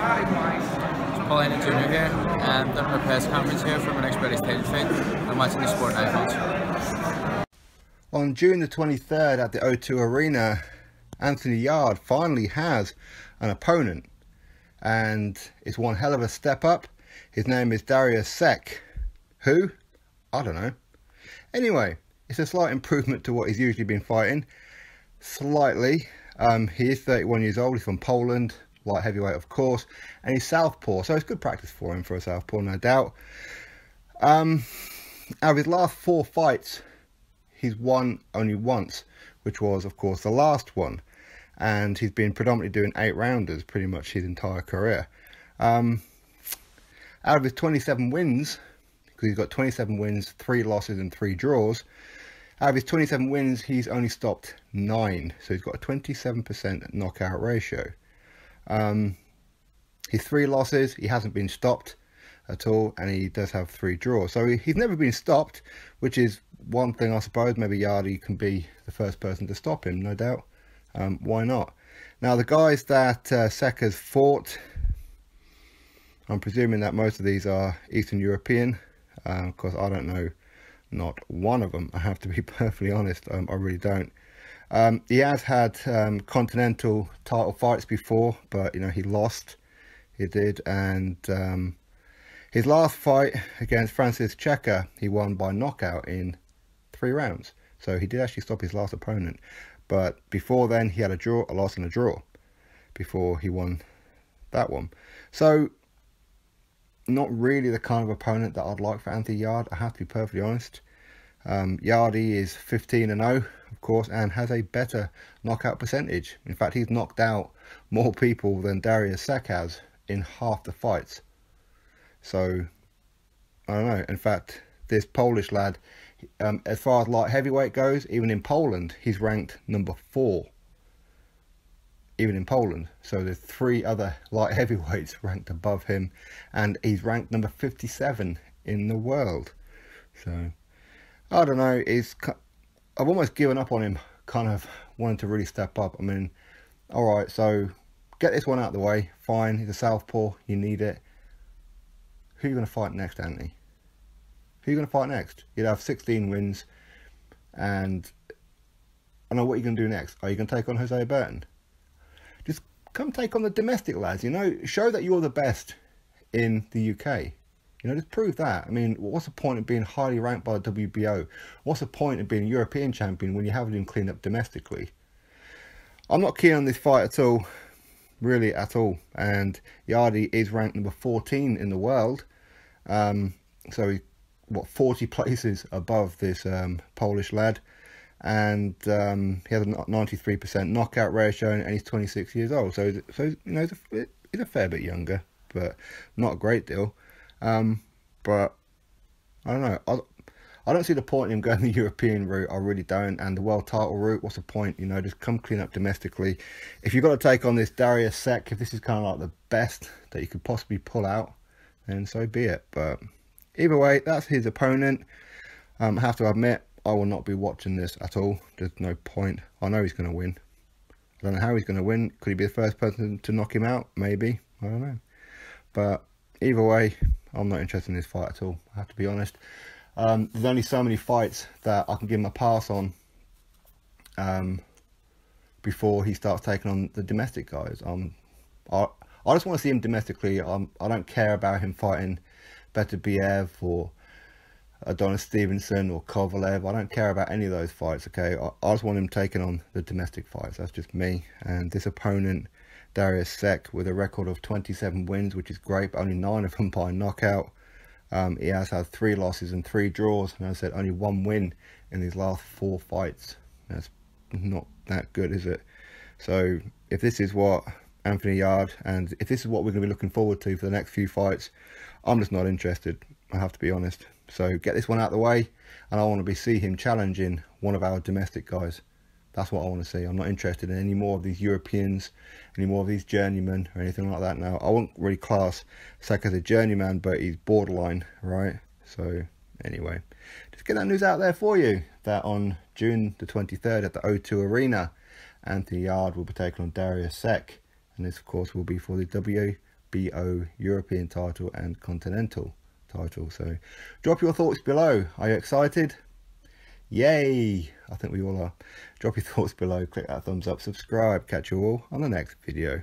Pauline Jr. here, done a press conference here from an expert stage fit. I'm watching the sport now. On June the 23rd at the O2 Arena, Anthony Yarde finally has an opponent, and it's one hell of a step up. His name is DARIUSZ SEK. Who? I don't know. Anyway, it's a slight improvement to what he's usually been fighting. Slightly. He is 31 years old. He's from Poland, light heavyweight of course, and he's southpaw, so it's good practice for him for a southpaw, no doubt. Out of his last 4 fights, he's won only once, which was of course the last one, and he's been predominantly doing 8-rounders pretty much his entire career. Out of his 27 wins, because he's got 27 wins, 3 losses and 3 draws, out of his 27 wins he's only stopped 9, so he's got a 27% knockout ratio. His 3 losses, he hasn't been stopped at all, and he does have 3 draws, so he's never been stopped, which is one thing I suppose. Maybe YARDE can be the first person to stop him, no doubt. Why not? Now the guys that SEK has fought, I'm presuming that most of these are Eastern European, because I don't know not one of them, I have to be perfectly honest. I really don't. He has had continental title fights before, but you know, he lost. He did. And his last fight against Francis Checker, he won by knockout in 3 rounds, so he did actually stop his last opponent. But before then he had a draw, a loss and a draw before he won that one. So not really the kind of opponent that I'd like for Anthony Yarde, I have to be perfectly honest. Yarde is 15-0 of course, and has a better knockout percentage. In fact, he's knocked out more people than DARIUSZ SEK has in half the fights. So I don't know. In fact, this Polish lad, as far as light heavyweight goes, even in Poland he's ranked number 4, even in Poland. So there's 3 other light heavyweights ranked above him, and he's ranked number 57 in the world. So I don't know, I've almost given up on him, kind of wanting to really step up. I mean, alright, so get this one out of the way, fine, he's a southpaw, you need it. Who are you going to fight next, Anthony? Who are you going to fight next? You'd have 16 wins, and I don't know what you're going to do next. Are you going to take on Jose Burton? Just come take on the domestic lads, you know, show that you're the best in the UK. You know, just prove that. I mean, what's the point of being highly ranked by the WBO? What's the point of being a European champion when you haven't even cleaned up domestically? I'm not keen on this fight at all, really at all. And Yarde is ranked number 14 in the world. So he's, what, 40 places above this Polish lad. And he has a 93% knockout ratio, and he's 26 years old. So you know, he's a fair bit younger, but not a great deal. But I don't know, I don't see the point in him going the European route, I really don't. And the world title route, what's the point? You know, just come clean up domestically. If you've got to take on this DARIUSZ SEK, if this is kind of like the best that you could possibly pull out, then so be it. But either way, that's his opponent. I have to admit, I will not be watching this at all. There's no point. I know he's going to win. I don't know how he's going to win. Could he be the first person to knock him out? Maybe. I don't know. But either way, I'm not interested in this fight at all, I have to be honest. There's only so many fights that I can give him a pass on before he starts taking on the domestic guys. I just want to see him domestically. I don't care about him fighting Beterbiev or Adonis Stevenson or Kovalev. I don't care about any of those fights, okay? I just want him taking on the domestic fights. That's just me. And this opponent, DARIUSZ SEK, with a record of 27 wins, which is great, but only 9 of them by knockout. He has had 3 losses and 3 draws, and as I said, only 1 win in his last 4 fights. That's not that good, is it? So if this is what Anthony Yarde, and if this is what we're going to be looking forward to for the next few fights, I'm just not interested, I have to be honest. So get this one out of the way, and I want to see him challenging one of our domestic guys. That's what I want to see. I'm not interested in any more of these Europeans, any more of these journeymen or anything like that now. I won't really class SEK as a journeyman, but he's borderline, right? So anyway, just get that news out there for you, that on June the 23rd at the O2 Arena, Anthony Yarde will be taking on DARIUSZ SEK. And this, of course, will be for the WBO European title and Continental title. So drop your thoughts below. Are you excited? Yay! I think we all are. Drop your thoughts below, click that thumbs up, subscribe. Catch you all on the next video.